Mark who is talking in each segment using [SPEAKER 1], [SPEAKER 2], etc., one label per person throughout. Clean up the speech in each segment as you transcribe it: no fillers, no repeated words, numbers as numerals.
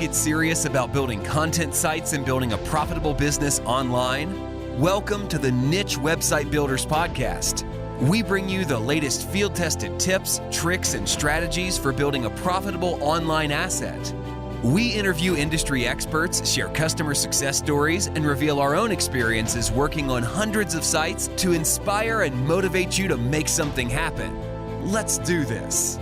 [SPEAKER 1] get serious about building content sites and building a profitable business online? Welcome to the Niche Website Builders Podcast. We bring you the latest field-tested tips, tricks, and strategies for building a profitable online asset. We interview industry experts, share customer success stories, and reveal our own experiences working on hundreds of sites to inspire and motivate you to make something happen. Let's do this.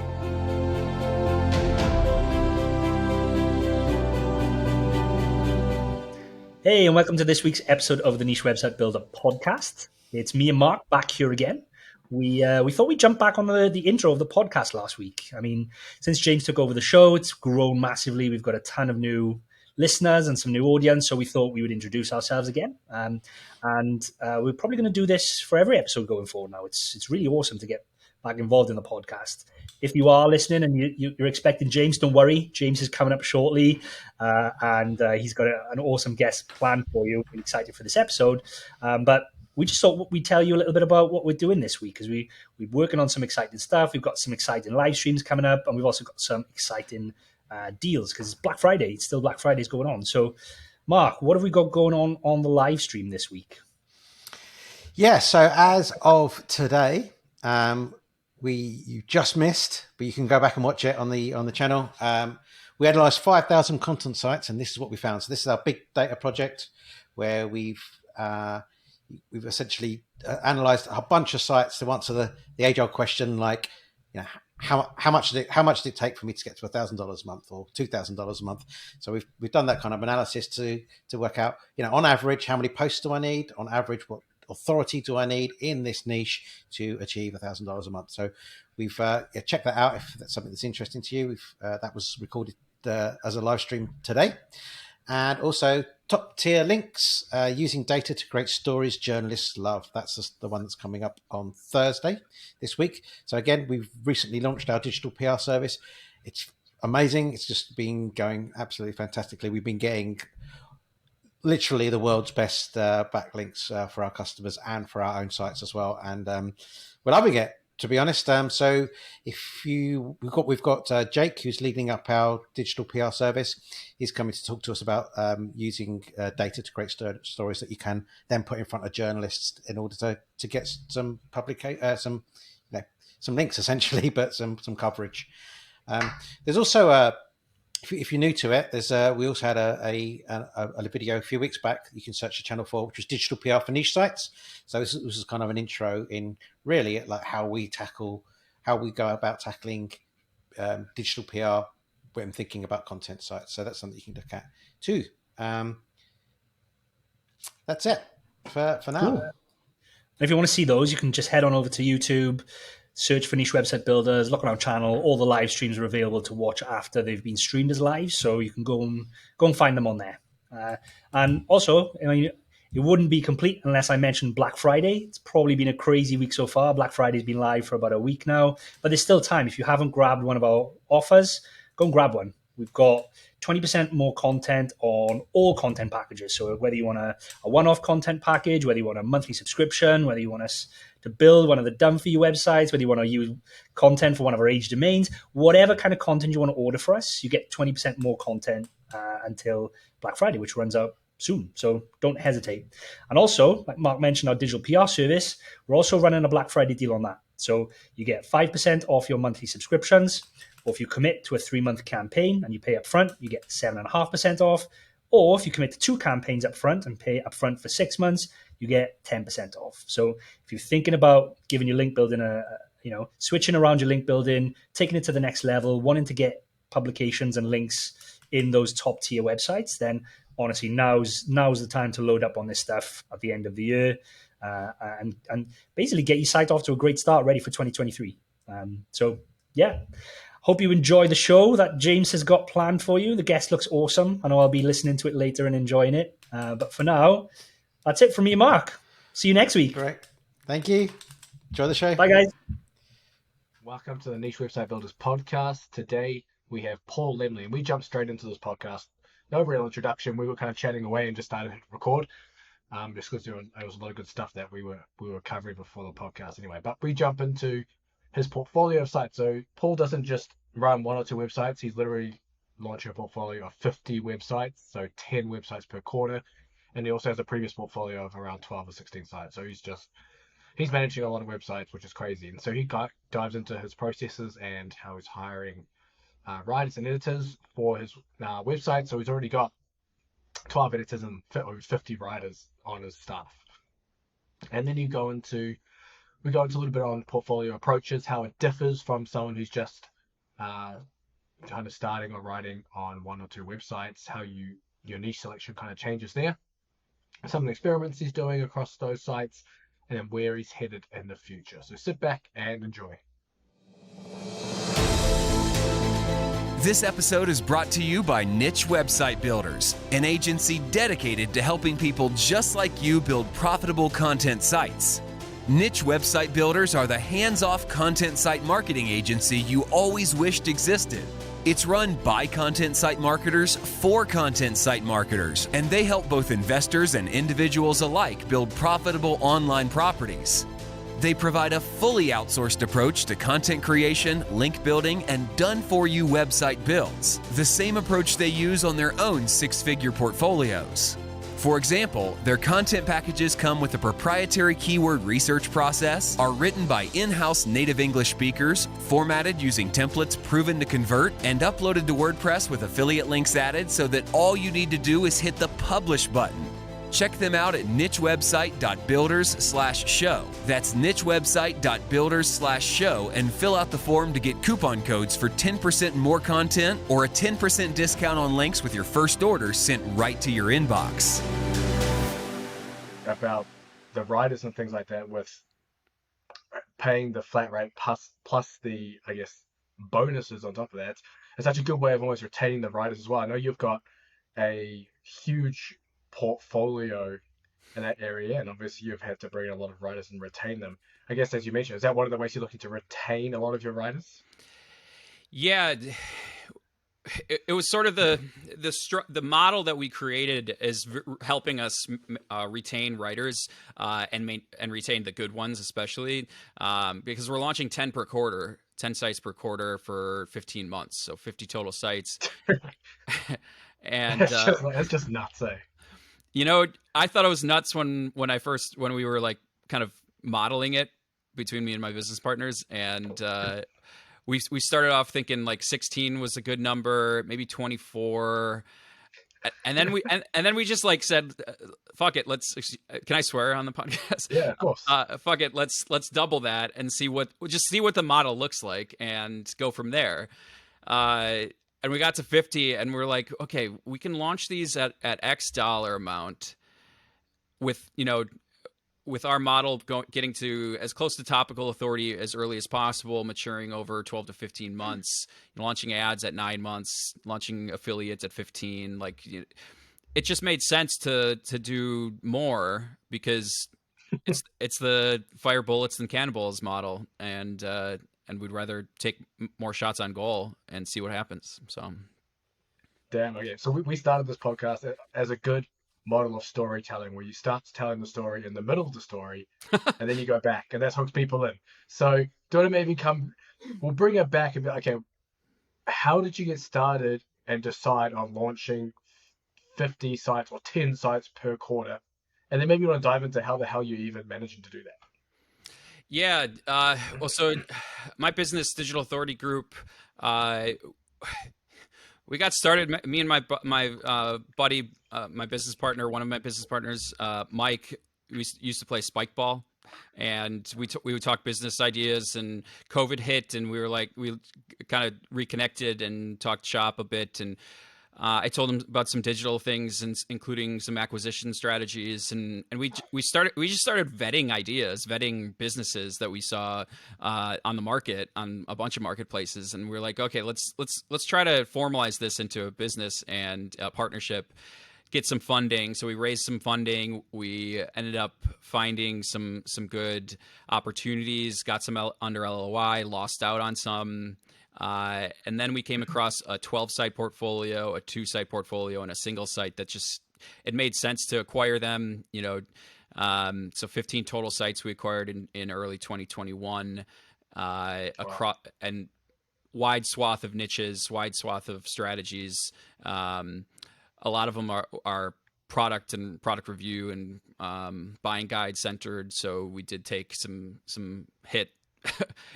[SPEAKER 2] Hey, and welcome to this week's episode of the Niche Website Builder Podcast. It's me and Mark back here again. We thought we'd jump back on the intro of the podcast last week. I mean, since James took over the show, it's grown massively. We've got a ton of new listeners and some new audience, so we thought we would introduce ourselves again. And we're probably going to do this for every episode going forward now. It's really awesome to get back involved in the podcast. If you are listening and you're expecting James, don't worry. James is coming up shortly, and he's got an awesome guest planned for you. We're excited for this episode. But we just thought we'd tell you a little bit about what we're doing this week, because we're working on some exciting stuff. We've got some exciting live streams coming up, and we've also got some exciting deals, because it's Black Friday. It's still Black Friday's going on. So, Mark, what have we got going on the live stream this week?
[SPEAKER 3] Yeah, so as of today, you just missed, but you can go back and watch it on the channel. We analysed 5,000 content sites, and this is what we found. So this is our big data project where we've essentially analysed a bunch of sites to answer the age-old question, like, you know, how much did it take for me to get to $1,000 a month or $2,000 a month? So we've done that kind of analysis to work out, you know, on average, how many posts do I need? On average, what authority do I need in this niche to achieve $1,000 a month? So we've checked that out if that's something that's interesting to you. That was recorded as a live stream today. And also top tier links, using data to create stories journalists love. That's the one that's coming up on Thursday this week. So again, we've recently launched our digital PR service. It's amazing. It's just been going absolutely fantastically. We've been getting literally the world's best backlinks for our customers and for our own sites as well. And we're loving it, to be honest. So we've got Jake, who's leading up our digital PR service. He's coming to talk to us about using data to create stories that you can then put in front of journalists in order to get some some links essentially, but some coverage. There's also if you're new to it, we also had a video a few weeks back you can search the channel for, which was digital PR for niche sites. So this is kind of an intro in really like how we go about tackling digital PR when thinking about content sites. So that's something you can look at too. That's it for now.
[SPEAKER 2] Cool. And if you want to see those, you can just head on over to YouTube, search for Niche Website Builders, look on our channel. All the live streams are available to watch after they've been streamed as live, so you can go and find them on there. And also, I mean, it wouldn't be complete unless I mentioned Black Friday. It's probably been a crazy week so far. Black Friday's been live for about a week now, but there's still time. If you haven't grabbed one of our offers, go and grab one. We've got 20% more content on all content packages. So whether you want a one-off content package, whether you want a monthly subscription, whether you want us to build one of the done-for-you websites, whether you want to use content for one of our age domains, whatever kind of content you want to order for us, you get 20% more content until Black Friday, which runs out soon. So don't hesitate. And also, like Mark mentioned, our digital PR service, we're also running a Black Friday deal on that. So you get 5% off your monthly subscriptions, or if you commit to a 3-month campaign and you pay up front, you get 7.5% off. Or if you commit to 2 campaigns up front and pay up front for 6 months, you get 10% off. So if you're thinking about giving your link building switching around your link building, taking it to the next level, wanting to get publications and links in those top tier websites, then honestly, now's the time to load up on this stuff at the end of the year and basically get your site off to a great start, ready for 2023. So yeah. Hope you enjoy the show that James has got planned for you. The guest looks awesome. I know I'll be listening to it later and enjoying it. But for now, that's it from me and Mark. See you next week.
[SPEAKER 3] Great. Thank you. Enjoy the show.
[SPEAKER 2] Bye, guys.
[SPEAKER 4] Welcome to the Niche Website Builders podcast. Today, we have Paul Lemley, and we jumped straight into this podcast. No real introduction. We were kind of chatting away and just started to record. Just because there was a lot of good stuff that we were covering before the podcast anyway. But we jump into his portfolio of sites. So Paul doesn't just run 1 or 2 websites. He's literally launching a portfolio of 50 websites, so 10 websites per quarter. And he also has a previous portfolio of around 12 or 16 sites. So he's managing a lot of websites, which is crazy. And so he dives into his processes and how he's hiring writers and editors for his website. So he's already got 12 editors and 50 writers on his staff. And then we go into a little bit on portfolio approaches, how it differs from someone who's just kind of starting or writing on one or two websites, how your niche selection kind of changes there, some of the experiments he's doing across those sites, and then where he's headed in the future. So sit back and enjoy.
[SPEAKER 1] This episode is brought to you by Niche Website Builders, an agency dedicated to helping people just like you build profitable content sites. Niche Website Builders are the hands-off content site marketing agency you always wished existed. It's run by content site marketers for content site marketers, and they help both investors and individuals alike build profitable online properties. They provide a fully outsourced approach to content creation, link building, and done-for-you website builds, the same approach they use on their own six-figure portfolios. For example, their content packages come with a proprietary keyword research process, are written by in-house native English speakers, formatted using templates proven to convert, and uploaded to WordPress with affiliate links added so that all you need to do is hit the publish button. Check them out at nichewebsite.builders/show. That's nichewebsite.builders/show and fill out the form to get coupon codes for 10% more content or a 10% discount on links with your first order sent right to your inbox.
[SPEAKER 4] About the writers and things like that, with paying the flat rate plus the, I guess, bonuses on top of that, it's such a good way of always retaining the writers as well. I know you've got a huge portfolio in that area, and obviously you've had to bring in a lot of writers and retain them. I guess, as you mentioned, is that one of the ways you're looking to retain a lot of your writers?
[SPEAKER 5] Yeah, it was sort of the model that we created is helping us retain writers and retain the good ones, especially because we're launching 10 sites per quarter for 15 months, so 50 total sites. And
[SPEAKER 4] it's just nuts, eh?
[SPEAKER 5] You know, I thought it was nuts when we were like kind of modeling it between me and my business partners, and we started off thinking like 16 was a good number, maybe 24, and then we just like said, fuck it, can I swear on the podcast?
[SPEAKER 4] Yeah, of course.
[SPEAKER 5] Fuck it, let's double that and see what the model looks like and go from there. And we got to 50, and we're like, okay, we can launch these at X dollar amount with our model getting to as close to topical authority as early as possible, maturing over 12 to 15 months, launching ads at 9 months, launching affiliates at 15. Like, it just made sense to do more because it's the fire bullets than cannonballs model, and we'd rather take more shots on goal and see what happens. So,
[SPEAKER 4] damn. Okay, so we started this podcast as a good model of storytelling, where you start telling the story in the middle of the story, and then you go back, and that hooks people in. So, do it maybe we'll bring it back a bit. Okay, how did you get started and decide on launching 50 sites or 10 sites per quarter? And then maybe you want to dive into how the hell you're even managing to do that.
[SPEAKER 5] Yeah. Well, so my business, Digital Authority Group, we got started. Me and my buddy, my business partner, one of my business partners, Mike. We used to play spike ball, and we would talk business ideas. And COVID hit, and we kind of reconnected and talked shop a bit. And I told him about some digital things, including some acquisition strategies, and we just started vetting ideas, vetting businesses that we saw on the market, on a bunch of marketplaces, and we're like, okay, let's try to formalize this into a business and a partnership, get some funding. So we raised some funding. We ended up finding some good opportunities, got some under LOI, lost out on some. And then we came across a 12-site portfolio, a 2-site portfolio, and a single site that it made sense to acquire them. So 15 total sites we acquired in early 2021 across, and wide swath of niches, wide swath of strategies. A lot of them are product and product review and buying guide centered. So we did take some hit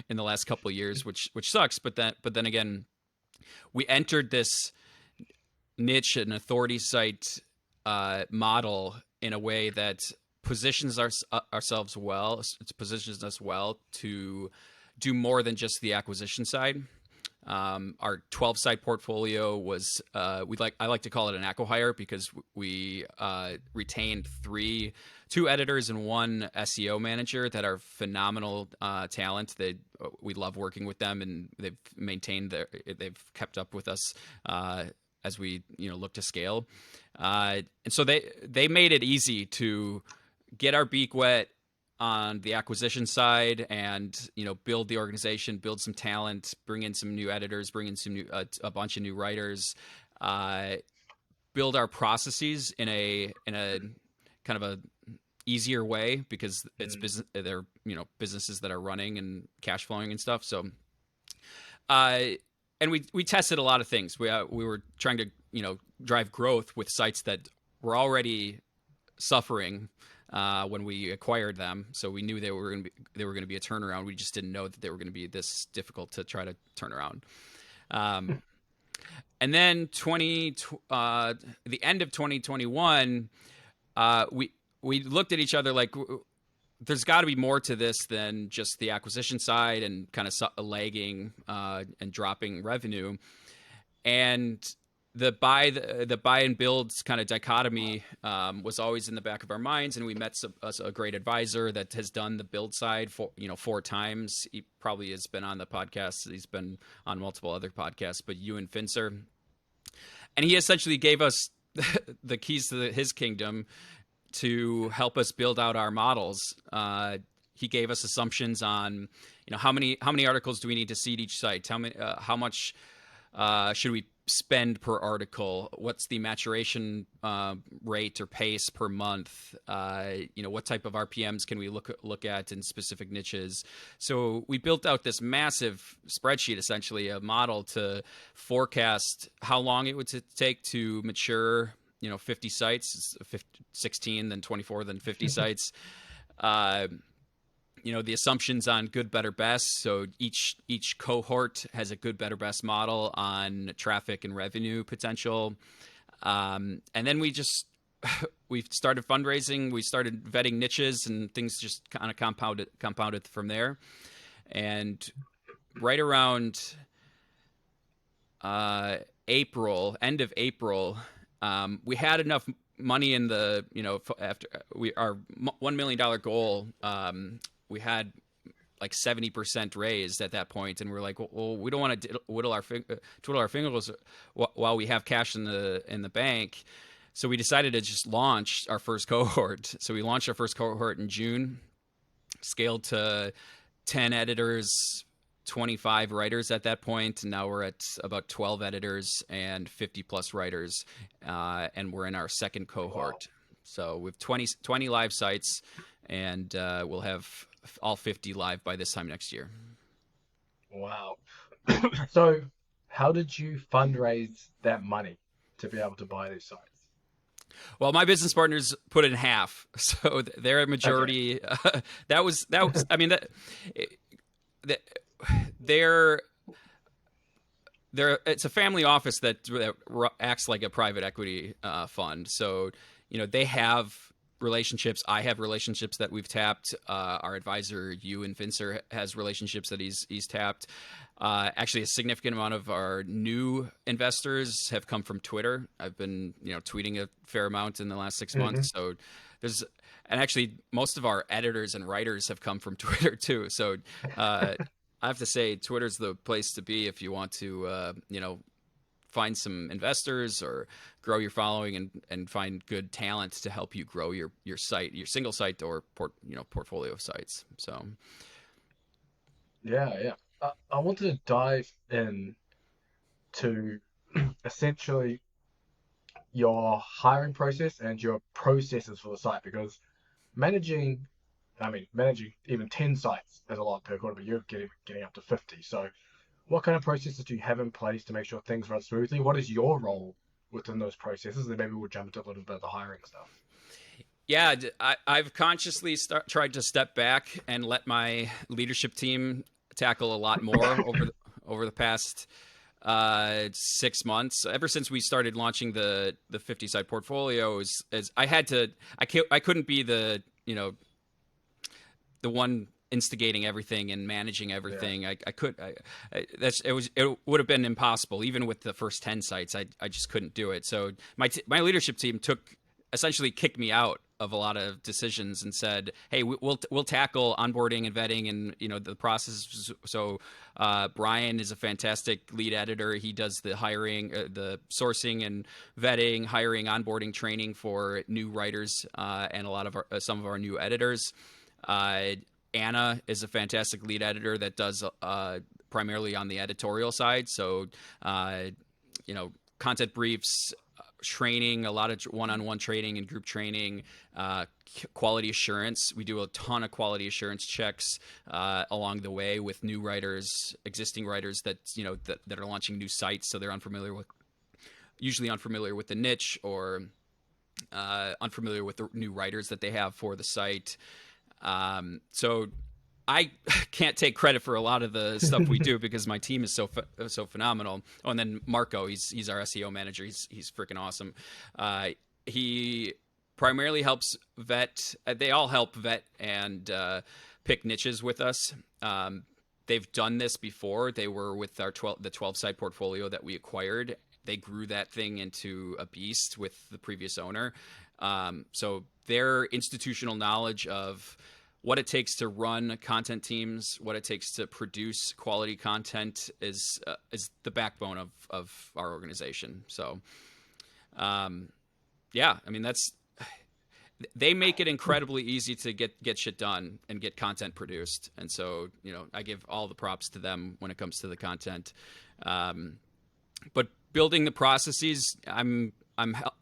[SPEAKER 5] in the last couple of years, which sucks. But then again, we entered this niche and authority site model in a way that positions ourselves well. It positions us well to do more than just the acquisition side. Our 12 site portfolio was I like to call it an acqui-hire because we retained two editors and one SEO manager that are phenomenal talent. We love working with them, and they've kept up with us as we look to scale. And so they made it easy to get our beak wet on the acquisition side and build the organization, build some talent, bring in some new editors, bring in a bunch of new writers, build our processes in a kind of a easier way because it's business. They're businesses that are running and cash flowing and stuff. So, and we tested a lot of things. We were trying to drive growth with sites that were already suffering when we acquired them. So we knew they were going to be a turnaround. We just didn't know that they were going to be this difficult to try to turn around. And then the end of 2021, we looked at each other like, there's got to be more to this than just the acquisition side and kind of lagging and dropping revenue. And the buy and build kind of dichotomy was always in the back of our minds, and we met a great advisor that has done the build side 4 times. He probably has been on the podcast. He's been on multiple other podcasts, but Ewan Finzer, and he essentially gave us the keys to his kingdom to help us build out our models. He gave us assumptions on how many articles do we need to seed each site? How much should we spend per article? What's the maturation rate or pace per month? What type of RPMs can we look at in specific niches? So we built out this massive spreadsheet, essentially a model to forecast how long it would take to mature 50 sites, 16, then 24, then 50 sites. The assumptions on good, better, best. So each cohort has a good, better, best model on traffic and revenue potential. And then we started fundraising. We started vetting niches, and things just kind of compounded from there. And right around end of April, we had enough money in the after our $1 million goal. We had like 70% raised at that point, and we're like, well, we don't want to twiddle our fingers while we have cash in the bank. So we decided to just launch our first cohort. So we launched our first cohort in June, scaled to 10 editors, 25 writers at that point, and now we're at about 12 editors and 50 plus writers, and we're in our second cohort. Wow. So with 20 live sites, and we'll have all 50 live by this time next year.
[SPEAKER 4] Wow. So how did you fundraise that money to be able to buy these sites?
[SPEAKER 5] Well, my business partners put in half, so they're a majority. Okay. That was. I mean, they're it's a family office that acts like a private equity fund. So they have relationships. I have relationships that we've tapped. Our advisor, Ewan Finzer, has relationships that he's tapped. Actually, a significant amount of our new investors have come from Twitter. I've been tweeting a fair amount in the last 6 months. So and actually most of our editors and writers have come from Twitter too. So I have to say, Twitter's the place to be if you want to find some investors or grow your following and find good talent to help you grow your site, your single site or portfolio of sites. So
[SPEAKER 4] yeah. I wanted to dive in to essentially your hiring process and your processes for the site, because managing even 10 sites is a lot per quarter, but you're getting up to 50. So what kind of processes do you have in place to make sure things run smoothly? What is your role within those processes? And maybe we'll jump into a little bit of the hiring stuff.
[SPEAKER 5] Yeah, I've consciously tried to step back and let my leadership team tackle a lot more over the past 6 months. Ever since we started launching the 50 site portfolio, is I couldn't be the the one instigating everything and managing everything. Yeah. It would have been impossible even with the first 10 sites. I just couldn't do it. So my leadership team essentially kicked me out of a lot of decisions and said, "Hey, we'll tackle onboarding and vetting and the process." So Brian is a fantastic lead editor. He does the hiring, the sourcing and vetting, hiring, onboarding, training for new writers and some of our new editors. Anna is a fantastic lead editor that does primarily on the editorial side. So content briefs, training, a lot of one-on-one training and group training, quality assurance. We do a ton of quality assurance checks along the way with new writers, existing writers that are launching new sites, so they're usually unfamiliar with the niche or unfamiliar with the new writers that they have for the site. So I can't take credit for a lot of the stuff we do because my team is so phenomenal. Oh, and then Marco, he's our SEO manager. He's freaking awesome. He primarily helps vet. They all help vet and pick niches with us. They've done this before. They were with the 12 site portfolio that we acquired. They grew that thing into a beast with the previous owner. So their institutional knowledge of what it takes to run content teams, what it takes to produce quality content is the backbone of our organization. So, yeah, I mean, they make it incredibly easy to get shit done and get content produced. And so, I give all the props to them when it comes to the content. But building the processes, I'm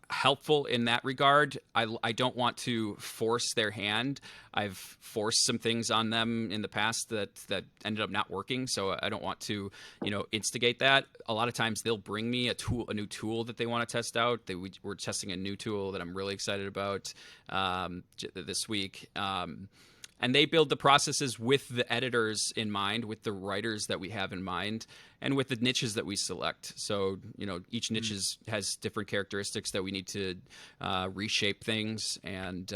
[SPEAKER 5] helpful in that regard. I don't want to force their hand. I've forced some things on them in the past that ended up not working. So I don't want to, instigate that. A lot of times they'll bring me a new tool that they want to test out. We're testing a new tool that I'm really excited about this week. And they build the processes with the editors in mind, with the writers that we have in mind, and with the niches that we select. So, each niche has different characteristics that we need to reshape things and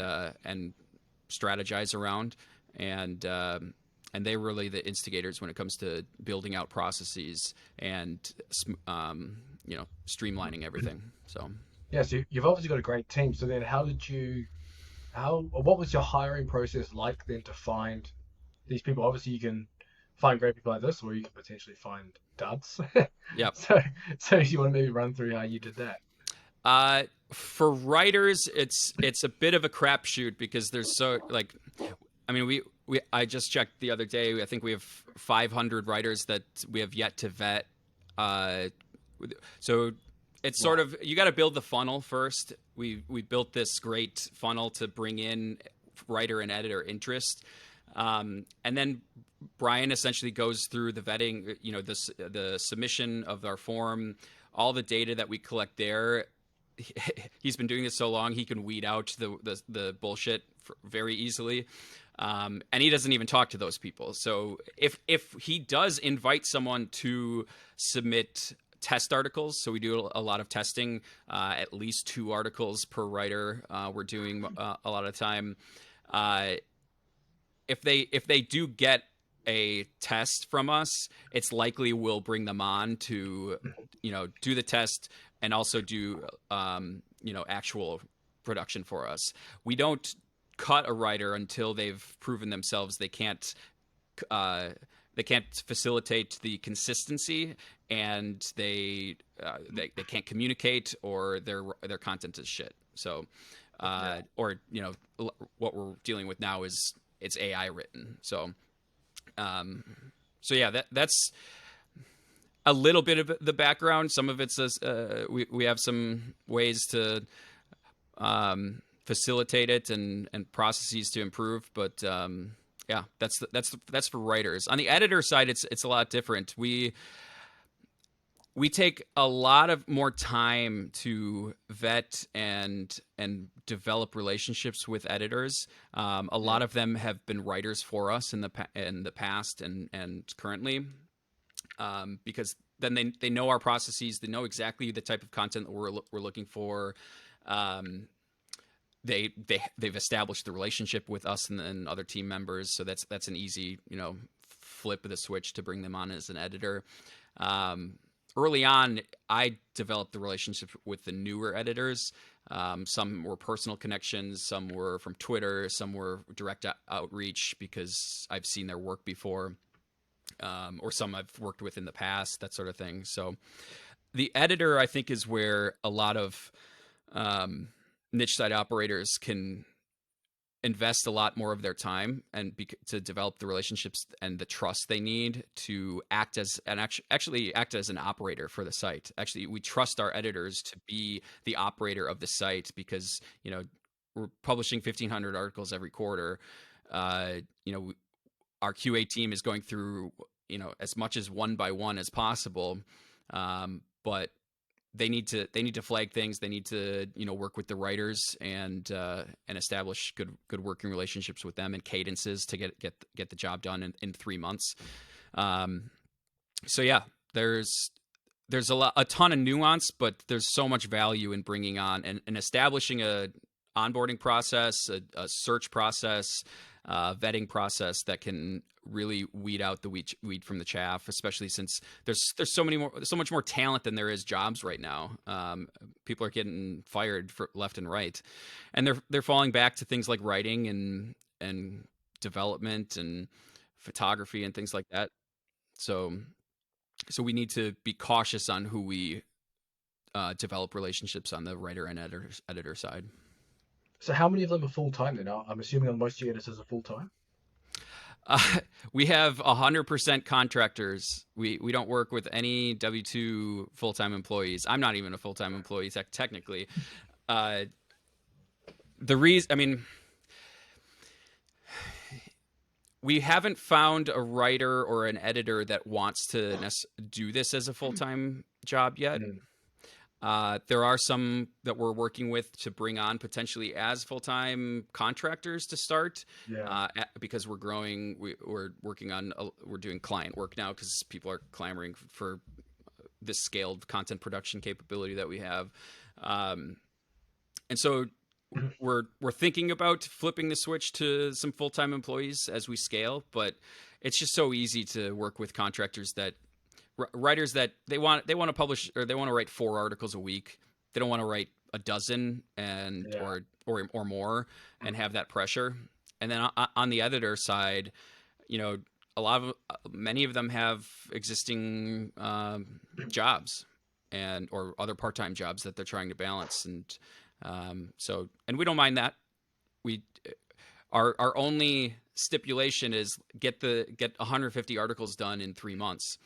[SPEAKER 5] strategize around. And they're really the instigators when it comes to building out processes and streamlining everything. So,
[SPEAKER 4] yeah, so you've obviously got a great team. So then, what was your hiring process like then to find these people? Obviously, you can find great people like this, or you can potentially find duds.
[SPEAKER 5] Yep.
[SPEAKER 4] So you want to maybe run through how you did that?
[SPEAKER 5] For writers, it's a bit of a crapshoot because there's I just checked the other day. I think we have 500 writers that we have yet to vet. So it's sort of, you got to build the funnel first. We built this great funnel to bring in writer and editor interest. And then Brian essentially goes through the vetting, the submission of our form, all the data that we collect there. He's been doing this so long, he can weed out the bullshit very easily. And he doesn't even talk to those people. So if he does invite someone to submit test articles, so we do a lot of testing, at least 2 articles per writer. We're doing a lot of time. If they do get a test from us, it's likely we'll bring them on to do the test and also do actual production for us. We don't cut a writer until they've proven themselves they can't facilitate the consistency, and they can't communicate, or their content is shit. So, or what we're dealing with now is it's AI written. So, yeah, that's a little bit of the background. Some of it's we have some ways to facilitate it and processes to improve, but Yeah, that's for writers. On the editor side, it's a lot different. We take a lot of more time to vet and develop relationships with editors. A lot of them have been writers for us in the past and currently, because then they know our processes. They know exactly the type of content that we're looking for. They've established the relationship with us and other team members, so that's an easy flip of the switch to bring them on as an editor. Early on, I developed the relationship with the newer editors. Some were personal connections, some were from Twitter, some were direct outreach because I've seen their work before, or some I've worked with in the past, that sort of thing. So the editor, I think, is where a lot of niche site operators can invest a lot more of their time and to develop the relationships and the trust they need to act as actually act as an operator for the site. Actually, we trust our editors to be the operator of the site because we're publishing 1,500 articles every quarter. Our QA team is going through as much as one by one as possible, but they need to flag things. They need to work with the writers and establish good working relationships with them and cadences to get the job done in 3 months. So yeah, there's a ton of nuance, but there's so much value in bringing on and establishing a onboarding process, a search process, vetting process that can really weed out the weed from the chaff, especially since there's so much more talent than there is jobs right now. People are getting fired for left and right, and they're falling back to things like writing and development and photography and things like that. So we need to be cautious on who we develop relationships on the writer and editor side.
[SPEAKER 4] So how many of them are full time then? I'm assuming on most of your editors are full time.
[SPEAKER 5] We have 100% contractors. We don't work with any W-2 full-time employees. I'm not even a full-time employee technically. We haven't found a writer or an editor that wants to do this as a full-time job yet. There are some that we're working with to bring on potentially as full-time contractors to start, because we're growing. We're working on we're doing client work now because people are clamoring for this scaled content production capability that we have, and so we're thinking about flipping the switch to some full-time employees as we scale. But it's just so easy to work with contractors that. Writers that they want to publish, or they want to write 4 articles a week. They don't want to write a dozen or more and have that pressure. And then on the editor side, many of them have existing jobs or other part-time jobs that they're trying to balance, and we don't mind that. Our only stipulation is get 150 articles done in 3 months.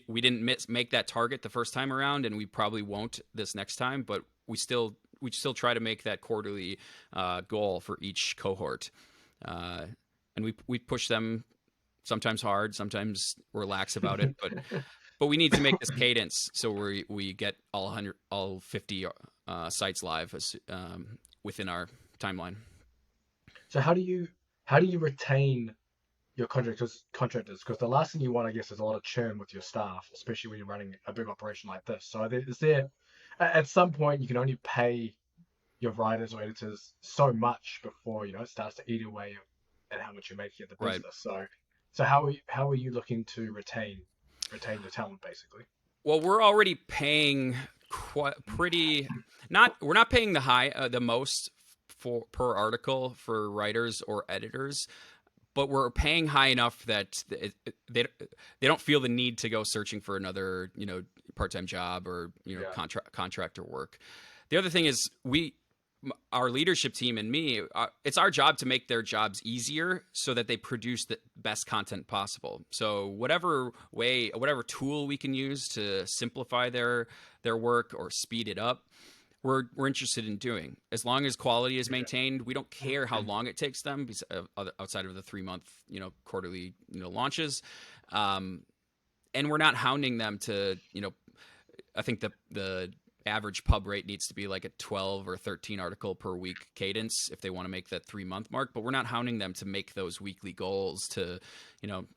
[SPEAKER 5] We didn't make that target the first time around, and we probably won't this next time, but we still try to make that quarterly goal for each cohort, and we push them sometimes hard, sometimes we're lax about it, but we need to make this cadence so we get all 50 sites live within our timeline.
[SPEAKER 4] So how do you retain your contractors? Because the last thing you want, I guess, is a lot of churn with your staff, especially when you're running a big operation like this. So is there, at some point, you can only pay your writers or editors so much before it starts to eat away at how much you're making at the business. Right. So how are you looking to retain the talent, basically?
[SPEAKER 5] Well, we're already paying we're not paying the most per article for writers or editors, but we're paying high enough that they don't feel the need to go searching for another part-time job or contractor work. The other thing is our leadership team and me, it's our job to make their jobs easier so that they produce the best content possible. So whatever tool we can use to simplify their work or speed it up, we're interested in doing. As long as quality is maintained, we don't care how long it takes them outside of the 3-month, quarterly, launches. And we're not hounding them to, I think the average pub rate needs to be like a 12 or 13 article per week cadence if they want to make that 3-month mark, but we're not hounding them to make those weekly goals to,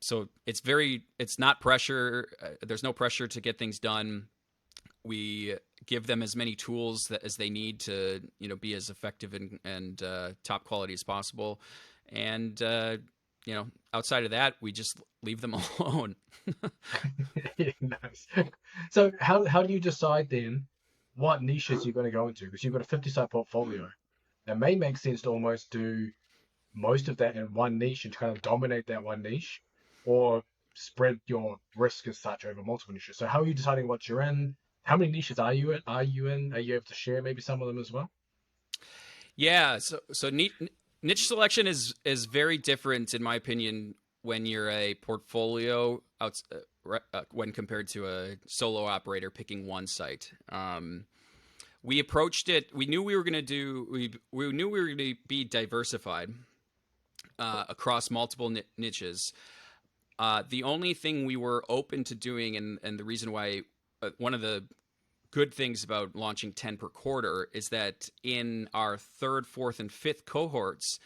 [SPEAKER 5] so it's not pressure. There's no pressure to get things done. We give them as many tools as they need to, be as effective and top quality as possible. And, outside of that, we just leave them alone.
[SPEAKER 4] Nice. So how do you decide then what niches you're going to go into? Because you've got a 50-site portfolio. It may make sense to almost do most of that in one niche and kind of dominate that one niche, or spread your risk as such over multiple niches. So how are you deciding what you're in? How many niches are you in? Are you able to share maybe some of them as well?
[SPEAKER 5] Yeah. So niche selection is very different, in my opinion, when you're a portfolio when compared to a solo operator picking one site. We approached it. We knew we were going to we knew we were going to be diversified across multiple niches. The only thing we were open to doing, and the reason why, one of the good things about launching 10 per quarter is that in our 3rd, 4th, and 5th cohorts,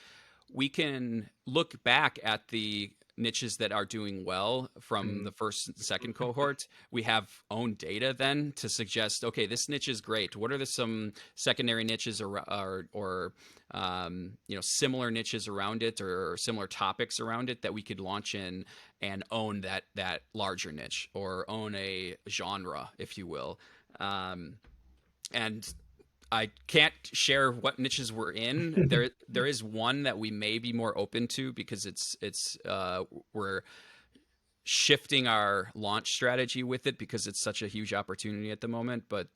[SPEAKER 5] we can look back at the niches that are doing well from the 1st and 2nd cohort. We have own data then to suggest, okay, this niche is great. What are some secondary niches or similar niches around it or similar topics around it that we could launch in and own that larger niche or own a genre, if you will. And I can't share what niches we're in. There is one that we may be more open to because we're shifting our launch strategy with it because it's such a huge opportunity at the moment. But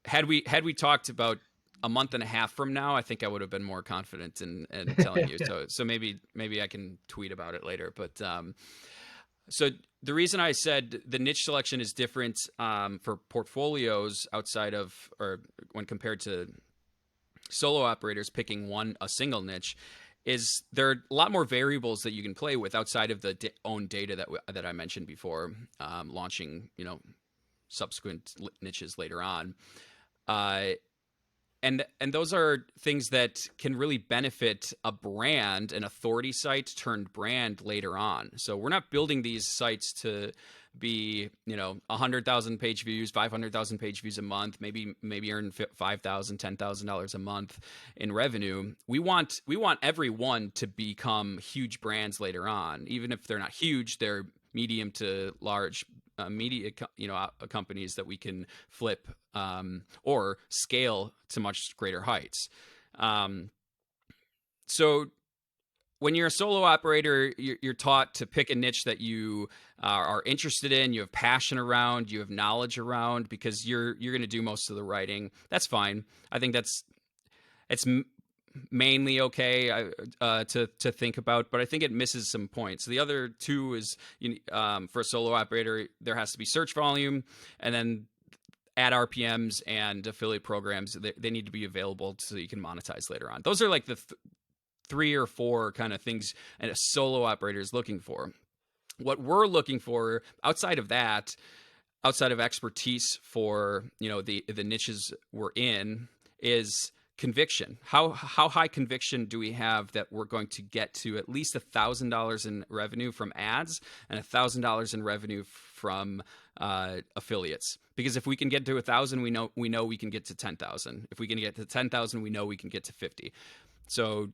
[SPEAKER 5] had we talked about a month and a half from now, I think I would have been more confident in telling you. So maybe I can tweet about it later. But so the reason I said the niche selection is different for portfolios outside of, or when compared to solo operators picking a single niche, is there are a lot more variables that you can play with outside of the own data that I mentioned before, launching subsequent niches later on. And those are things that can really benefit a brand, an authority site turned brand later on. So we're not building these sites to be, 100,000 page views, 500,000 page views a month, maybe earn $5,000, $10,000 a month in revenue. We want everyone to become huge brands later on, even if they're not huge, they're medium to large media, companies that we can flip or scale to much greater heights. So when you're a solo operator, you're taught to pick a niche that you are interested in, you have passion around, you have knowledge around, because you're going to do most of the writing. That's fine. I think it's mainly okay to think about, but I think it misses some points. The other two is for a solo operator, there has to be search volume, and then ad RPMs and affiliate programs. They need to be available so you can monetize later on. Those are like the 3 or 4 kind of things a solo operator is looking for. What we're looking for outside of that, outside of expertise for the niches we're in, is conviction. How high conviction do we have that we're going to get to at least $1,000 in revenue from ads and $1,000 in revenue from affiliates? Because if we can get to 1,000, we know we can get to 10,000. If we can get to 10,000, we know we can get to 50. So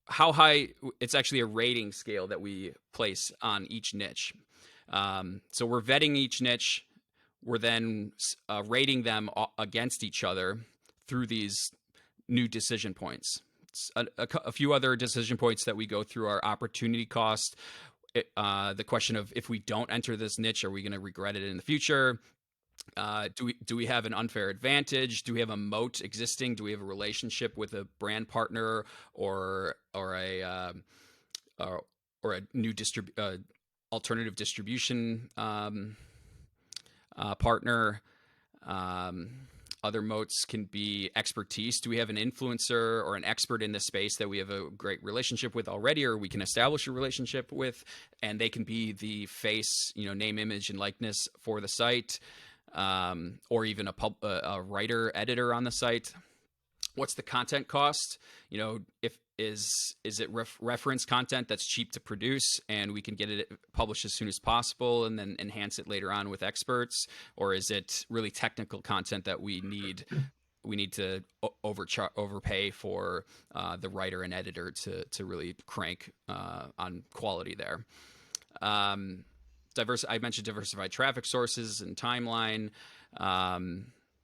[SPEAKER 5] how high? It's actually a rating scale that we place on each niche. So we're vetting each niche. We're then rating them against each other through these new decision points. A few other decision points that we go through are opportunity cost. The question of, if we don't enter this niche, are we going to regret it in the future? Do we have an unfair advantage? Do we have a moat existing? Do we have a relationship with a brand partner or a new alternative distribution partner? Other moats can be expertise. Do we have an influencer or an expert in this space that we have a great relationship with already, or we can establish a relationship with, and they can be the face, name, image, and likeness for the site, or even a writer, editor on the site? What's the content cost? If is it reference content that's cheap to produce and we can get it published as soon as possible and then enhance it later on with experts, or is it really technical content that we need to overpay for the writer and editor to really crank on quality there? I mentioned diversified traffic sources and timeline.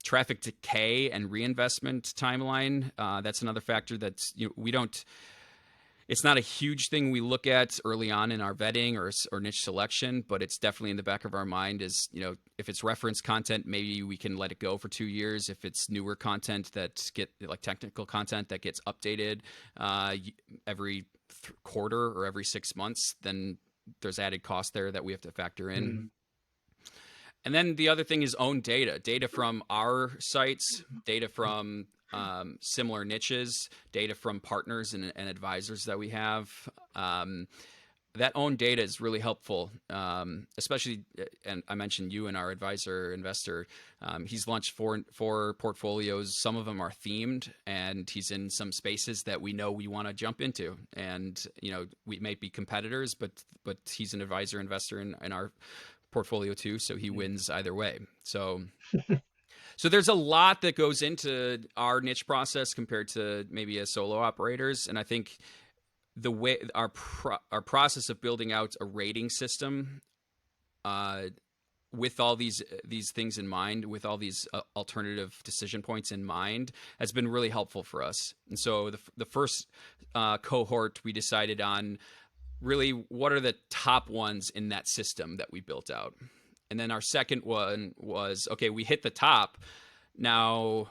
[SPEAKER 5] Traffic decay and reinvestment timeline. That's another factor that's it's not a huge thing we look at early on in our vetting or niche selection, but it's definitely in the back of our mind. Is if it's reference content, maybe we can let it go for 2 years. If it's newer content like technical content that gets updated every quarter or every 6 months, then there's added cost there that we have to factor in.
[SPEAKER 4] Mm-hmm.
[SPEAKER 5] And then the other thing is own data from our sites, data from similar niches, data from partners and advisors that we have. That own data is really helpful, especially, and I mentioned you and our advisor investor. He's launched four portfolios. Some of them are themed, and he's in some spaces that we know we want to jump into. And we may be competitors, but he's an advisor investor in our portfolio too, so he wins either way. So there's a lot that goes into our niche process compared to maybe a solo operators, and I think the way our process of building out a rating system with all these things in mind, with all these alternative decision points in mind, has been really helpful for us. And so the first cohort we decided on, really, what are the top ones in that system that we built out? And then our second one was, okay, we hit the top. Now,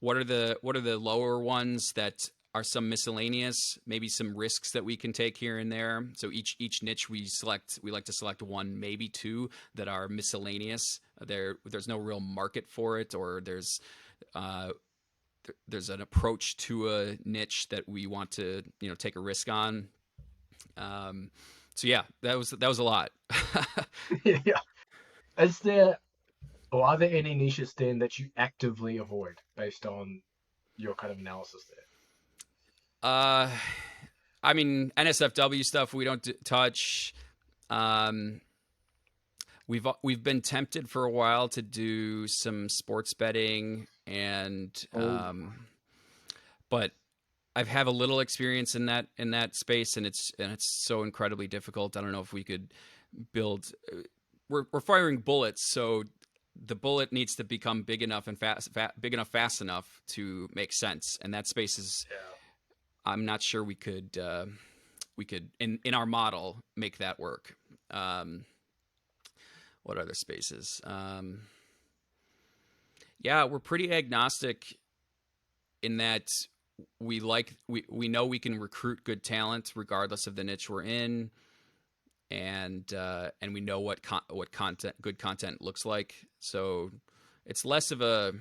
[SPEAKER 5] what are the lower ones that are some miscellaneous, maybe some risks that we can take here and there? So each niche we like to select one, maybe two that are miscellaneous. There's no real market for it, or there's an approach to a niche that we want to take a risk on. So yeah, that was a lot.
[SPEAKER 4] Yeah. Are there any niches then that you actively avoid based on your kind of analysis there?
[SPEAKER 5] I mean, NSFW stuff we don't touch. We've been tempted for a while to do some sports betting but I've had a little experience in that space, and it's so incredibly difficult. I don't know if we could build. We're firing bullets, so the bullet needs to become big enough and fast enough to make sense. And that space is, I'm not sure we could in our model make that work. What other spaces? We're pretty agnostic in that we know we can recruit good talent regardless of the niche we're in, and we know what good content looks like. So it's less of a,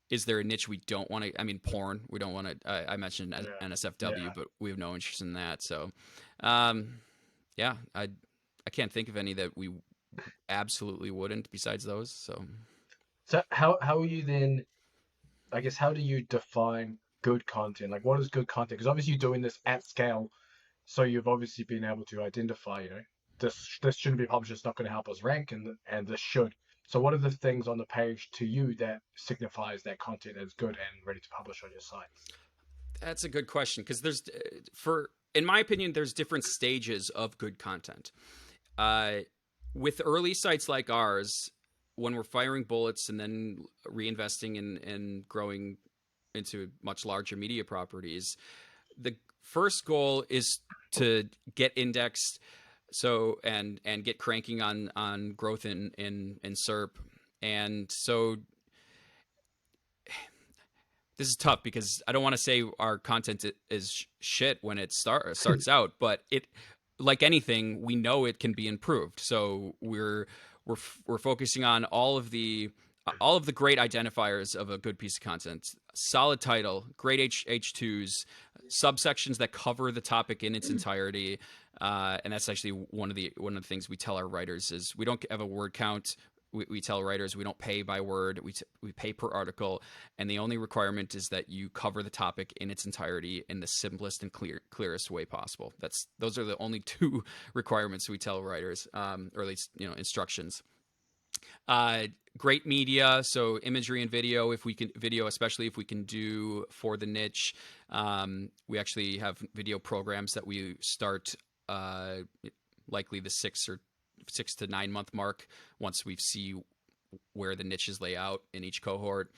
[SPEAKER 5] is there a niche we don't want to? I mean, porn, we don't want to. I mentioned NSFW, but we have no interest in that. So, I can't think of any that we absolutely wouldn't besides those.
[SPEAKER 4] So how are you then? I guess, how do you define good content? Like, what is good content? Because obviously you're doing this at scale, so you've obviously been able to identify, this shouldn't be published, it's not going to help us rank, and this should. So what are the things on the page to you that signifies that content is good and ready to publish on your sites?
[SPEAKER 5] That's a good question, because in my opinion, there's different stages of good content. With early sites like ours, when we're firing bullets and then reinvesting and growing into much larger media properties, the first goal is to get indexed, and get cranking on growth in SERP. And so this is tough because I don't want to say our content is shit when it starts out, but it, like anything, we know it can be improved. So we're focusing on all of the all of the great identifiers of a good piece of content: solid title, great H2s, subsections that cover the topic in its entirety. And that's actually one of the things we tell our writers is we don't have a word count. We tell writers we don't pay by word. We pay per article, and the only requirement is that you cover the topic in its entirety in the simplest and clearest way possible. Those are the only two requirements we tell writers, or at least instructions. Great media, so imagery and video. If we can video, especially if we can do for the niche, we actually have video programs that we start likely the 6 to 9 month mark once we see where the niches lay out in each cohort.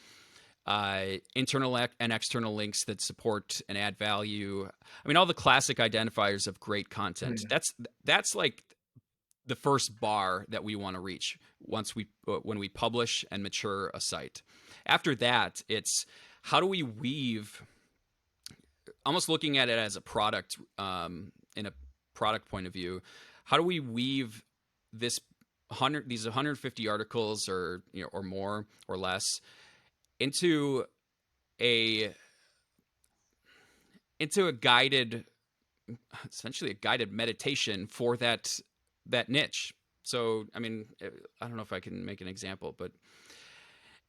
[SPEAKER 5] Internal and external links that support and add value. I mean, all the classic identifiers of great content. That's like the first bar that we want to reach when we publish and mature a site. After that, it's how do we weave, almost looking at it as a product, in a product point of view, how do we weave these 150 articles or more or less into a guided, essentially a guided meditation for that niche. So, I mean, I don't know if I can make an example, but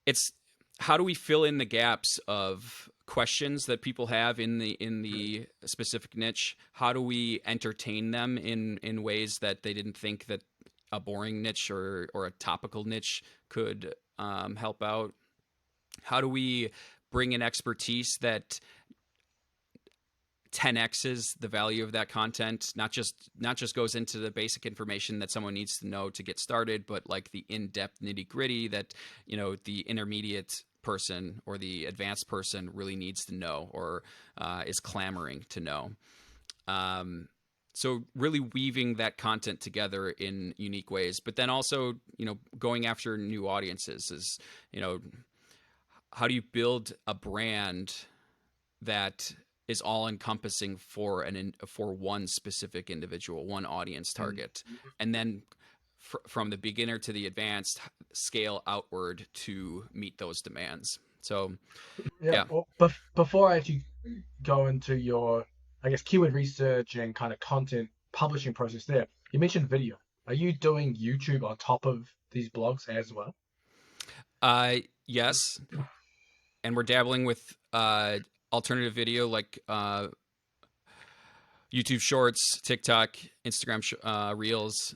[SPEAKER 5] it's how do we fill in the gaps of questions that people have in the specific niche? How do we entertain them in ways that they didn't think that a boring niche or a topical niche could help out? How do we bring in expertise that 10x's the value of that content, not just goes into the basic information that someone needs to know to get started, but like the in-depth nitty-gritty that the intermediate person or the advanced person really needs to know or is clamoring to know. So really weaving that content together in unique ways, but then also going after new audiences is how do you build a brand that is all encompassing for one specific individual, one audience target, and then from the beginner to the advanced, scale outward to meet those demands. So, yeah.
[SPEAKER 4] Well, before I actually go into your, I guess, keyword research and kind of content publishing process there, you mentioned video. Are you doing YouTube on top of these blogs as well?
[SPEAKER 5] Yes. And we're dabbling with alternative video like YouTube Shorts, TikTok, Instagram Reels.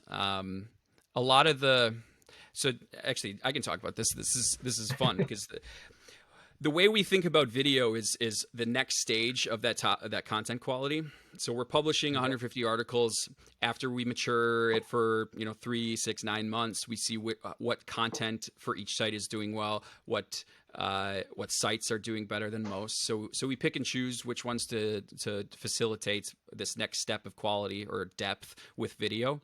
[SPEAKER 5] A lot of so actually I can talk about this. This is fun because the way we think about video is the next stage of that content quality. So we're publishing 150 articles. After we mature it for 3, 6, 9 months, we see what content for each site is doing well, what sites are doing better than most. So we pick and choose which ones to facilitate this next step of quality or depth with video.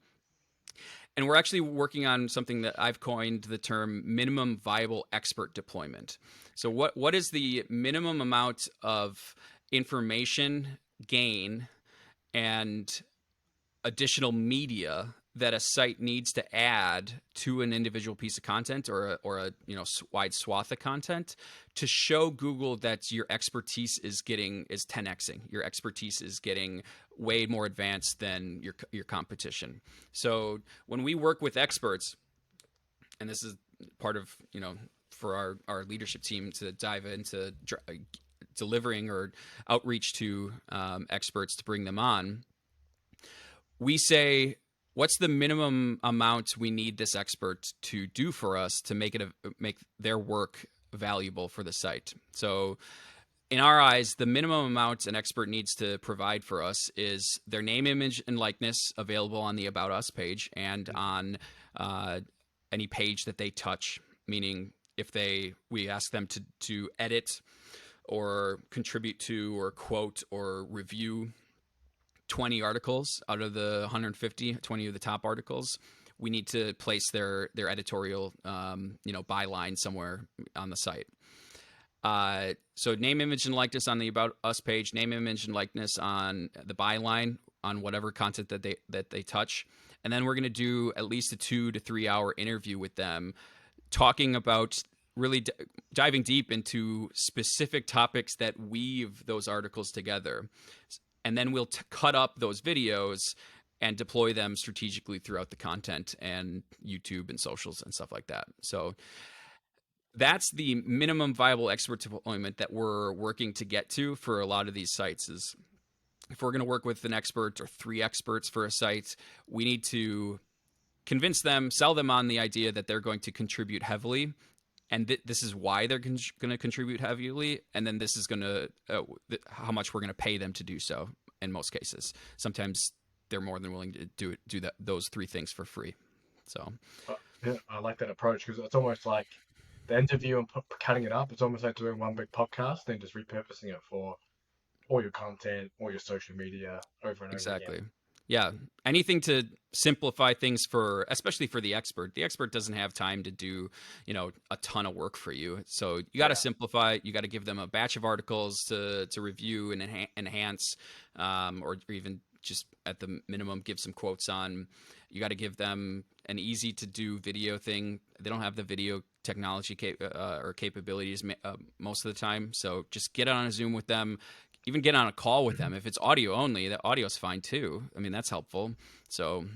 [SPEAKER 5] And we're actually working on something that I've coined the term minimum viable expert deployment. So what is the minimum amount of information gain and additional media that a site needs to add to an individual piece of content or a wide swath of content to show Google that your expertise is 10xing. Your expertise is getting way more advanced than your competition. So when we work with experts, and this is part of for our leadership team to dive into delivering or outreach to experts to bring them on, we say, what's the minimum amount we need this expert to do for us to make their work valuable for the site? So in our eyes, the minimum amount an expert needs to provide for us is their name, image, and likeness available on the About Us page and on any page that they touch, meaning if we ask them to edit or contribute to or quote or review 20 articles out of the 150, 20 of the top articles, we need to place their editorial byline somewhere on the site. So name, image, and likeness on the About Us page, name, image, and likeness on the byline on whatever content that they touch. And then we're going to do at least a 2 to 3 hour interview with them talking about really diving deep into specific topics that weave those articles together. And then we'll cut up those videos and deploy them strategically throughout the content and YouTube and socials and stuff like that. So that's the minimum viable expert deployment that we're working to get to for a lot of these sites. Is if we're going to work with an expert or 3 experts for a site, we need to convince them, sell them on the idea that they're going to contribute heavily, and this is why they're going to contribute heavily, and then this is going to how much we're going to pay them to do so. In most cases, sometimes they're more than willing to do those 3 things for free. So
[SPEAKER 4] yeah, I like that approach, because it's almost like the interview and cutting it up. It's almost like doing one big podcast and just repurposing it for all your content, all your social media over and over
[SPEAKER 5] exactly.
[SPEAKER 4] again.
[SPEAKER 5] Yeah, anything to simplify things especially for the expert. The expert doesn't have time to do, a ton of work for you. So you got to simplify. You got to give them a batch of articles to review and enhance, or even just at the minimum give some quotes on. You got to give them an easy to do video thing. They don't have the video technology or capabilities most of the time. So just get on a Zoom with them. Even get on a call with them. If it's audio only, the audio's fine too. I mean, that's helpful. So,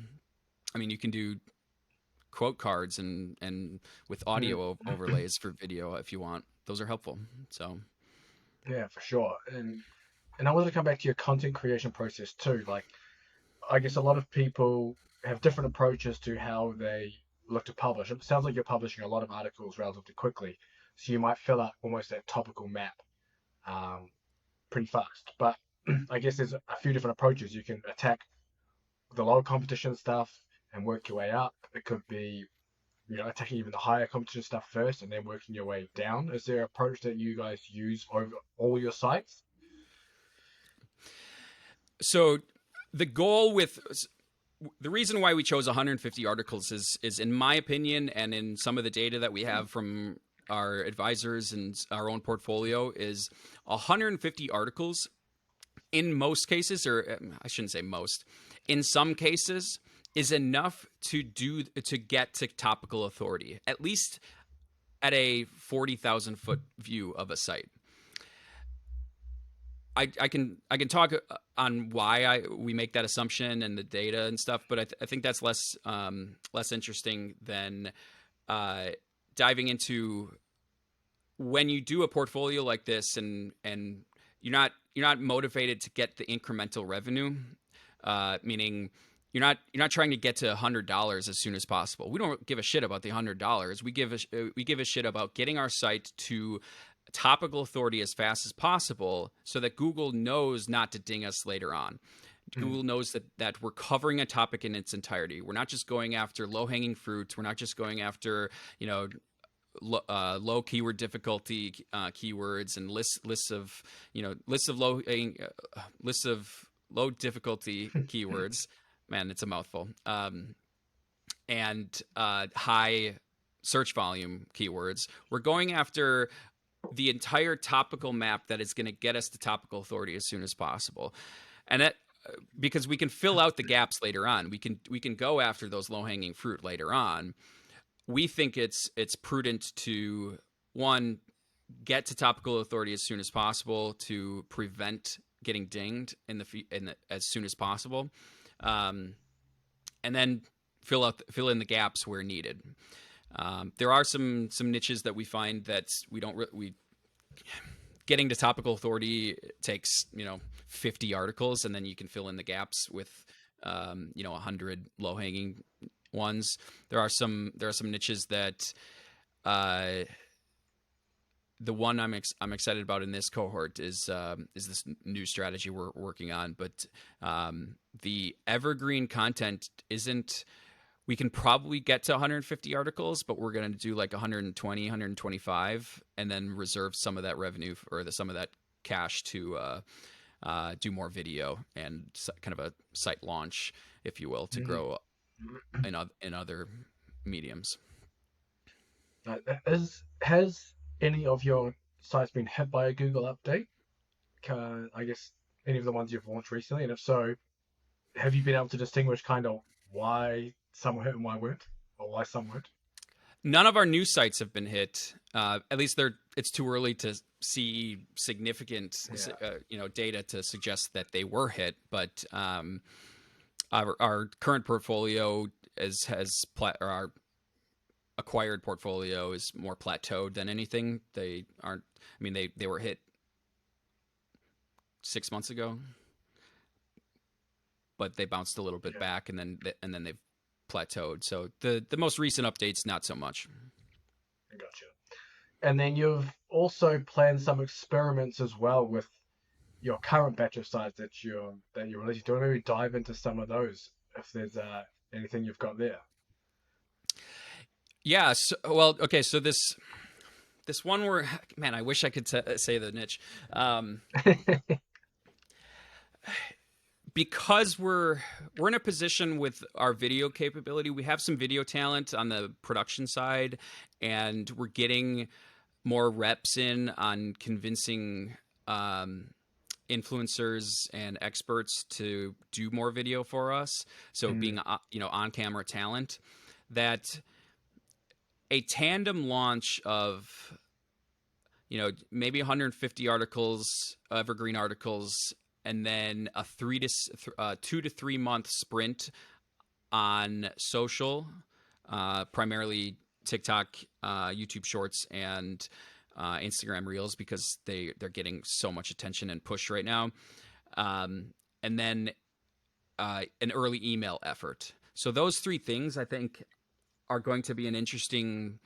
[SPEAKER 5] I mean, you can do quote cards and with audio overlays for video if you want. Those are helpful. So,
[SPEAKER 4] yeah, for sure. And I wanted to come back to your content creation process too. Like, I guess a lot of people have different approaches to how they look to publish. It sounds like you're publishing a lot of articles relatively quickly, so you might fill out almost that topical map pretty fast. But I guess there's a few different approaches. You can attack the low competition stuff and work your way up. It could be, attacking even the higher competition stuff first and then working your way down. Is there an approach that you guys use over all your sites?
[SPEAKER 5] So the goal with the reason why we chose 150 articles is in my opinion, and in some of the data that we have from our advisors and our own portfolio, is 150 articles in most cases, or I shouldn't say most, in some cases is enough to get to topical authority, at least at a 40,000 foot view of a site. I can talk on why we make that assumption and the data and stuff, but I think that's less interesting than diving into when you do a portfolio like this and you're not motivated to get the incremental revenue, meaning you're not trying to get to $100 as soon as possible. We don't give a shit about the $100. We give a shit about getting our site to topical authority as fast as possible, so that Google knows not to ding us later on. Google knows that we're covering a topic in its entirety. We're not just going after low-hanging fruits. We're not just going after low keyword difficulty keywords and lists of low difficulty keywords. Man, it's a mouthful. And high search volume keywords. We're going after the entire topical map that is going to get us to topical authority as soon as possible, and that because we can fill out the gaps later on. We can go after those low hanging fruit later on. We think it's prudent to, one, get to topical authority as soon as possible to prevent getting dinged as soon as possible, and then fill in the gaps where needed. There are some niches that we find that getting to topical authority takes 50 articles, and then you can fill in the gaps with 100 low hanging ones. There are some niches that the one I'm excited about in this cohort is this new strategy we're working on, but the evergreen content isn't. We can probably get to 150 articles, but we're going to do like 120, 125, and then reserve some of that revenue or some of that cash to do more video and kind of a site launch, if you will, to grow in other mediums.
[SPEAKER 4] Has any of your sites been hit by a Google update? I guess any of the ones you've launched recently, and if so, have you been able to distinguish kind of why some were hit and why weren't, or why some weren't?
[SPEAKER 5] None of our new sites have been hit. At least it's too early to see significant, data to suggest that they were hit. But our current portfolio our acquired portfolio is more plateaued than anything. They aren't. I mean, they were hit 6 months ago, but they bounced a little bit back, and then they've plateaued. So the most recent updates, not so much.
[SPEAKER 4] Gotcha. And then you've also planned some experiments as well with your current batch of sites that you're releasing. Do you want to maybe dive into some of those if there's anything you've got there?
[SPEAKER 5] Yeah. Okay. So this one where, man, I wish I could say the niche. Because we're in a position with our video capability, we have some video talent on the production side, and we're getting more reps in on convincing influencers and experts to do more video for us. So being on camera talent, that a tandem launch of maybe 150 articles, evergreen articles, and then a 2 to 3 month sprint on social, primarily TikTok, YouTube Shorts, and Instagram Reels, because they're getting so much attention and push right now, and then an early email effort. So those 3 things, I think, are going to be an interesting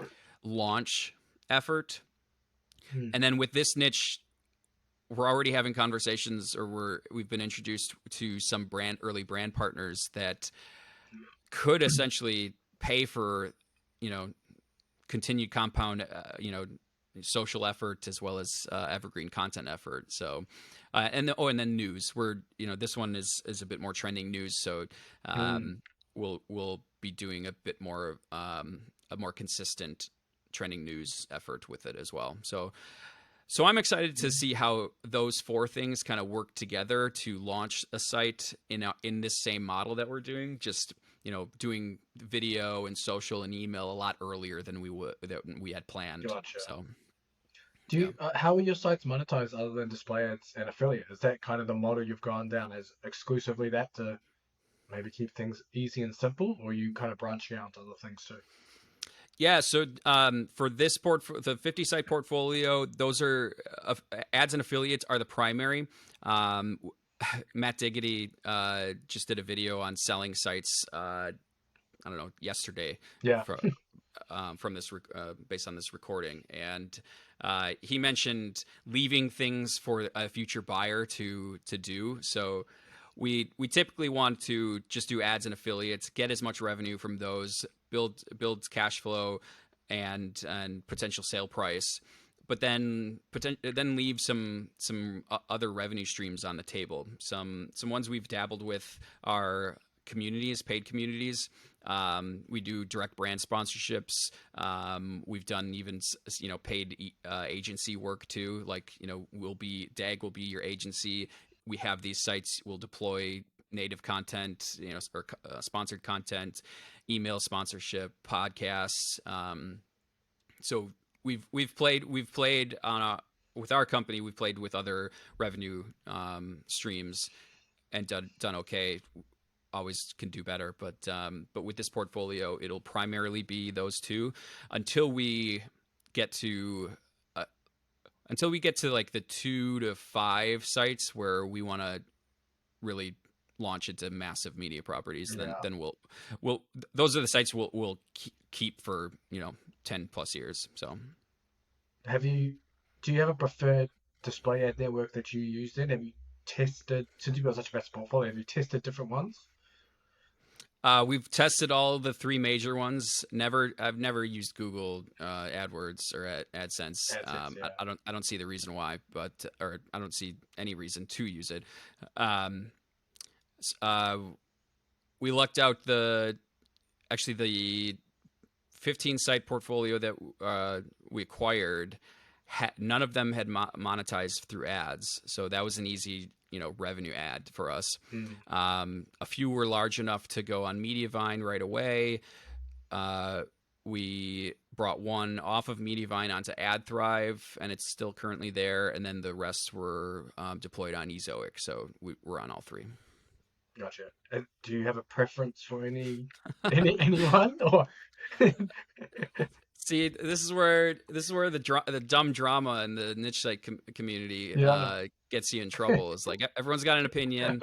[SPEAKER 5] launch effort. And then with this niche, we're already having conversations, or we've been introduced to some early brand partners that could essentially pay for, continued compound, social effort as well as evergreen content effort. So, and then news. This one is a bit more trending news. So, we'll be doing a bit more a more consistent trending news effort with it as well. So I'm excited to see how those 4 things kind of work together to launch a site in this same model that we're doing. Just doing video and social and email a lot earlier than we had planned.
[SPEAKER 4] Gotcha.
[SPEAKER 5] So,
[SPEAKER 4] how are your sites monetized other than display ads and affiliate? Is that kind of the model you've gone down, as exclusively that to maybe keep things easy and simple, or are you kind of branching out to other things too?
[SPEAKER 5] Yeah, so for this the 50 site portfolio, those are ads and affiliates are the primary. Matt Diggity just did a video on selling sites. I don't know, yesterday.
[SPEAKER 4] Yeah.
[SPEAKER 5] From this based on this recording, and he mentioned leaving things for a future buyer to do. So we typically want to just do ads and affiliates, get as much revenue from those, build cash flow and potential sale price, but then leave some other revenue streams on the table. Some ones we've dabbled with are communities, paid communities. We do direct brand sponsorships. We've done even paid agency work too. Like DAG will be your agency. We have these sites. We'll deploy native content, or sponsored content, email sponsorship, podcasts. So we've played with our company. We've played with other revenue streams and done okay. Always can do better, but with this portfolio, it'll primarily be those 2 until we get to like the 2 to 5 sites where we want to really launch into massive media properties. Then we'll those are the sites we'll keep for 10 plus years. So,
[SPEAKER 4] do you have a preferred display ad network that you use? Then have you tested, since you've got such a vast portfolio? Have you tested different ones?
[SPEAKER 5] We've tested all the 3 major ones. I've never used Google AdWords or AdSense. I don't see the reason why, or I don't see any reason to use it. We lucked out the 15 site portfolio that we acquired. None of them had monetized through ads, so that was an easy revenue ad for us. A few were large enough to go on Mediavine right away. We brought one off of Mediavine onto AdThrive, and it's still currently there. And then the rest were deployed on Ezoic, so we're on all three.
[SPEAKER 4] Gotcha. And do you have a preference for anyone or?
[SPEAKER 5] See, this is where the dumb drama in the niche site community gets you in trouble. It's like everyone's got an opinion.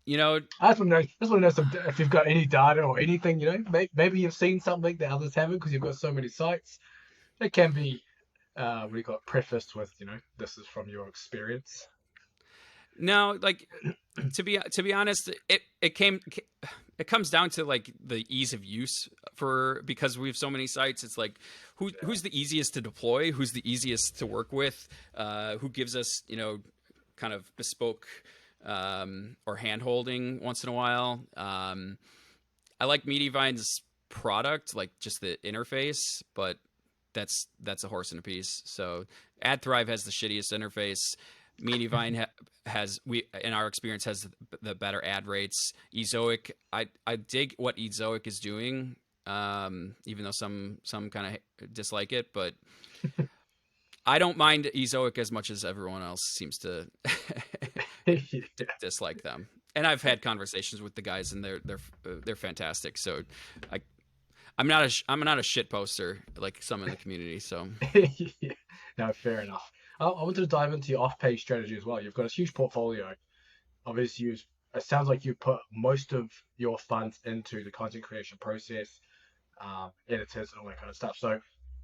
[SPEAKER 5] You know,
[SPEAKER 4] I just want to know if you've got any data or anything. You know, maybe you've seen something that others haven't because you've got so many sites. It can be, what do you call it, prefaced with, this is from your experience.
[SPEAKER 5] No, like to be honest, it comes down to like the ease of use because we have so many sites. It's like who's the easiest to deploy, who's the easiest to work with, who gives us kind of bespoke or hand holding once in a while. I like Mediavine's product, like just the interface, but that's a horse and a piece. So AdThrive has the shittiest interface. Mediavine in our experience, has the better ad rates. Ezoic, I dig what Ezoic is doing, even though some kind of dislike it, but I don't mind Ezoic as much as everyone else seems to dislike them. And I've had conversations with the guys, and they're fantastic. So I'm not a shit poster like some in the community. So
[SPEAKER 4] no, fair enough. I wanted to dive into your off-page strategy as well. You've got a huge portfolio. Obviously, it sounds like you put most of your funds into the content creation process, editors, and all that kind of stuff. So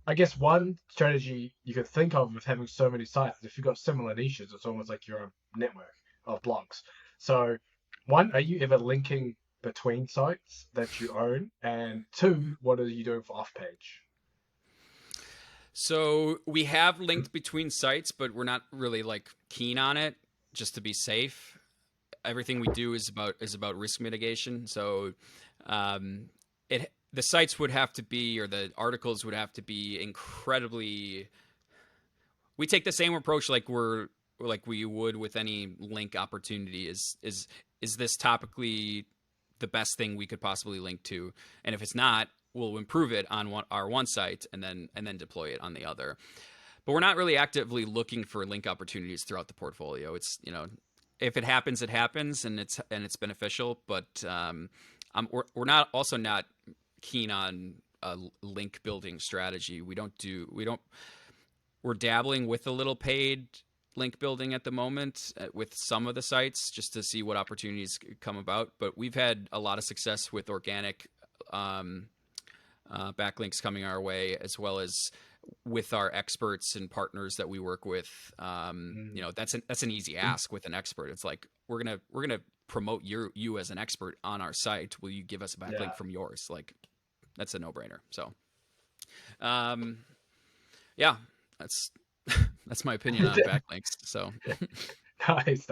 [SPEAKER 4] I guess one strategy you could think of with having so many sites, if you've got similar niches, it's almost like your own network of blogs. So one, are you ever linking between sites that you own? And two, what are you doing for off-page?
[SPEAKER 5] So we have linked between sites, but we're not really like keen on it, just to be safe. Everything we do is about risk mitigation. So the sites would have to be, or the articles would have to be incredibly. We take the same approach like we would with any link opportunity. Is this topically the best thing we could possibly link to? And if it's not, we'll improve it on our one site and then deploy it on the other. But we're not really actively looking for link opportunities throughout the portfolio. It's if it happens, it happens, and it's beneficial. But we're not keen on a link building strategy. We're dabbling with a little paid link building at the moment with some of the sites just to see what opportunities come about. But we've had a lot of success with organic backlinks coming our way, as well as with our experts and partners that we work with. That's an easy ask with an expert. It's like we're gonna promote you as an expert on our site. Will you give us a backlink from yours? Like that's a no-brainer. So that's my opinion on backlinks. So
[SPEAKER 4] nice.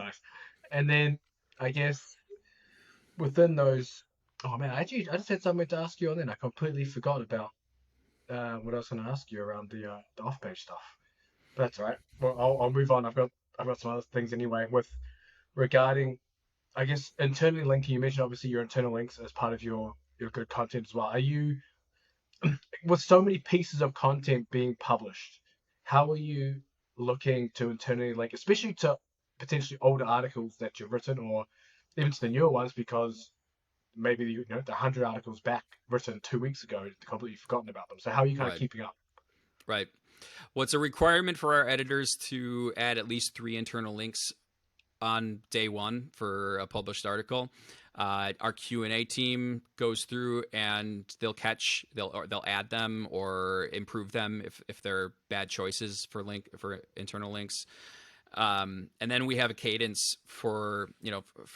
[SPEAKER 4] And then I guess within those, oh man, I just had something to ask you on then. I completely forgot about what I was going to ask you around the off-page stuff. But that's all right. Well, I'll move on. I've got some other things anyway regarding, I guess, internally linking. You mentioned obviously your internal links as part of your good content as well. Are you, with so many pieces of content being published, how are you looking to internally link, especially to potentially older articles that you've written, or even to the newer ones, because maybe the 100 articles back written 2 weeks ago, completely forgotten about them. So how are you kind of keeping up?
[SPEAKER 5] Right. Well, it's a requirement for our editors to add at least 3 internal links on day one for a published article. Our Q&A team goes through and they'll add them or improve them if they're bad choices for internal links. And then we have a cadence for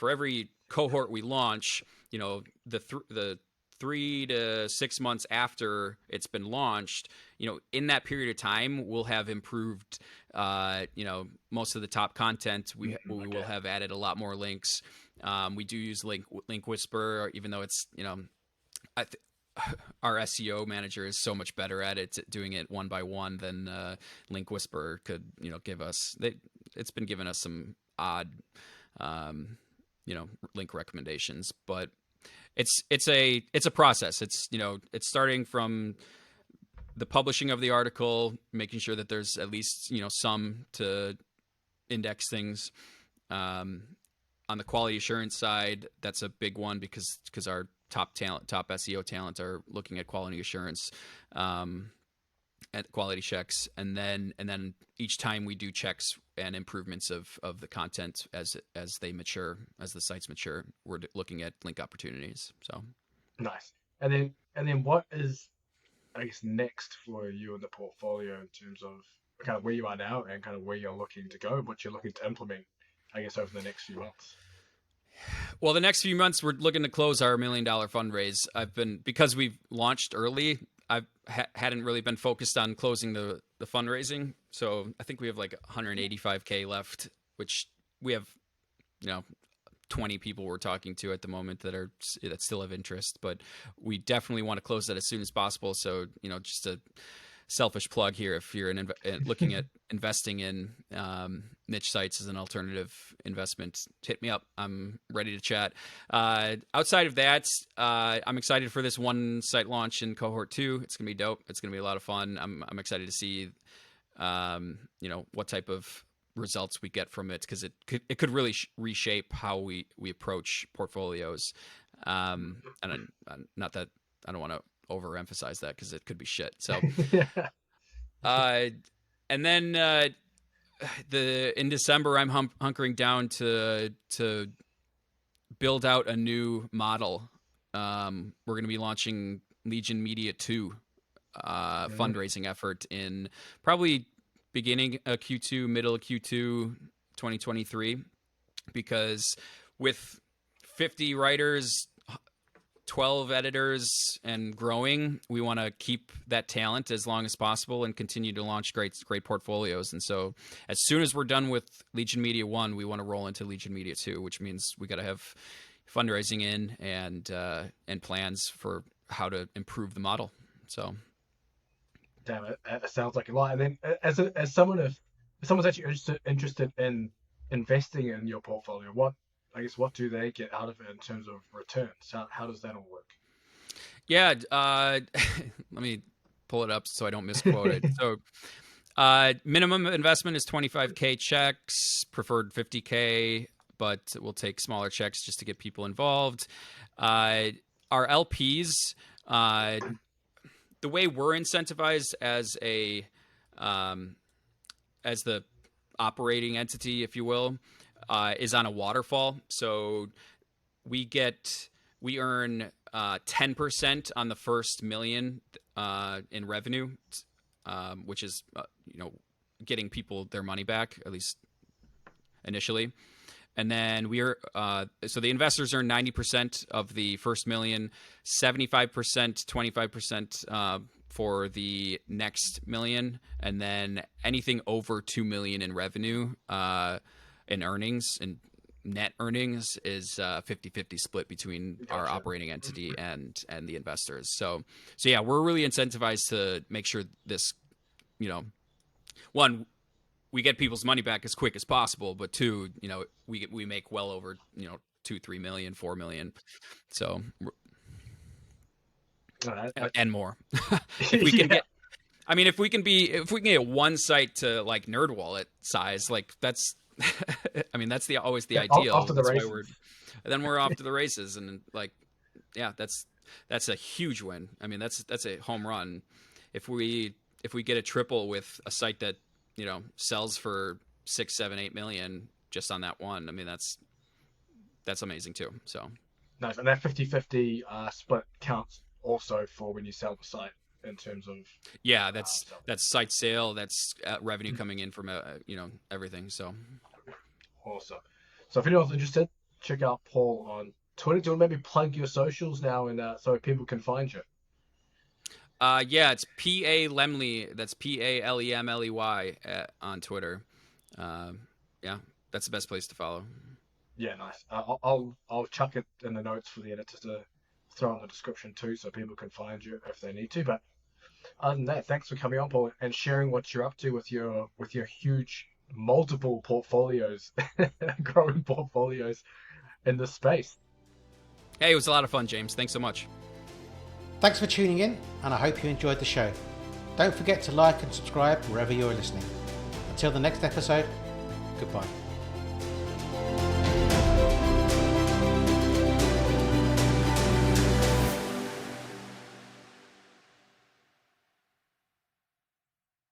[SPEAKER 5] every cohort we launch, the 3 to 6 months after it's been launched, in that period of time, we'll have improved, most of the top content. We will have added a lot more links. We do use Link Whisper, even though it's, our SEO manager is so much better at it, doing it one by one than Link Whisper could, give us. It's been giving us some odd, link recommendations, but it's a process. It's it's starting from the publishing of the article, making sure that there's at least, some to index things. On the quality assurance side, that's a big one because our top SEO talent are looking at quality assurance, at quality checks, and then each time we do checks and improvements of the content as they mature, as the sites mature, we're looking at link opportunities. So
[SPEAKER 4] nice. And then what is, I guess, next for you in the portfolio in terms of kind of where you are now and kind of where you're looking to go, what you're looking to implement, I guess, over the next few months?
[SPEAKER 5] Well, the next few months, we're looking to close our $1 million fundraise. Because we've launched early, I hadn't really been focused on closing the fundraising. So I think we have like 185K left, which we have, 20 people we're talking to at the moment that still have interest, but we definitely want to close that as soon as possible. So, just a selfish plug here. If you're looking at investing in niche sites as an alternative investment, hit me up. I'm ready to chat. Outside of that, I'm excited for this one site launch in cohort 2. It's gonna be dope. It's gonna be a lot of fun. I'm excited to see, what type of results we get from it, because it could really reshape how we approach portfolios. And not that I don't want to overemphasize that because it could be shit. So, and then in December, I'm hunkering down to build out a new model. We're going to be launching Legion Media 2 fundraising effort in probably beginning of Q2, middle of Q2, 2023, because with 50 writers, 12 editors and growing, we want to keep that talent as long as possible and continue to launch great portfolios. And so as soon as we're done with Legion Media 1, we want to roll into Legion Media 2, which means we got to have fundraising in and plans for how to improve the model. So
[SPEAKER 4] damn, it sounds like a lot. And then as someone's actually interested in investing in your portfolio, what do they get out of it in terms of returns? How does that all work?
[SPEAKER 5] Yeah, let me pull it up so I don't misquote it. So minimum investment is 25K checks, preferred 50K, but we'll take smaller checks just to get people involved. Our LPs, the way we're incentivized as the operating entity, if you will, is on a waterfall. So we earn 10% on the first $1 million in revenue, which is getting people their money back, at least initially. And then so the investors earn 90% of the first $1 million, 75%, 25% for the next $1 million, and then anything over $2 million in revenue in earnings and net earnings is 50-50 split between our operating entity and the investors. So yeah, we're really incentivized to make sure this, one, we get people's money back as quick as possible, but two, we make well over, 2-3 million, 4 million. So and more. If we can get, if we can get one site to like NerdWallet size, like that's, that's always the ideal.
[SPEAKER 4] Off to the races.
[SPEAKER 5] Then we're off to the races, and like, yeah, that's a huge win. That's a home run. If we get a triple with a site that sells for 6, 7, 8 million just on that one, that's amazing too. So
[SPEAKER 4] nice. And that 50-50 split counts also for when you sell the site in terms of
[SPEAKER 5] that's site sale, that's revenue coming in from everything. So
[SPEAKER 4] awesome. So if anyone's interested, check out Paul on Twitter. Do you want to maybe plug your socials now and so people can find you?
[SPEAKER 5] Yeah, it's PA Lemley. That's PALEMLEY on Twitter. Yeah, that's the best place to follow.
[SPEAKER 4] Yeah, nice. I'll chuck it in the notes for the editor to throw in the description too, so people can find you if they need to. But other than that, thanks for coming on, Paul, and sharing what you're up to with your huge multiple portfolios, growing portfolios in this space.
[SPEAKER 5] Hey, it was a lot of fun, James. Thanks so much.
[SPEAKER 3] Thanks for tuning in, and I hope you enjoyed the show. Don't forget to like and subscribe wherever you're listening. Until the next episode, goodbye.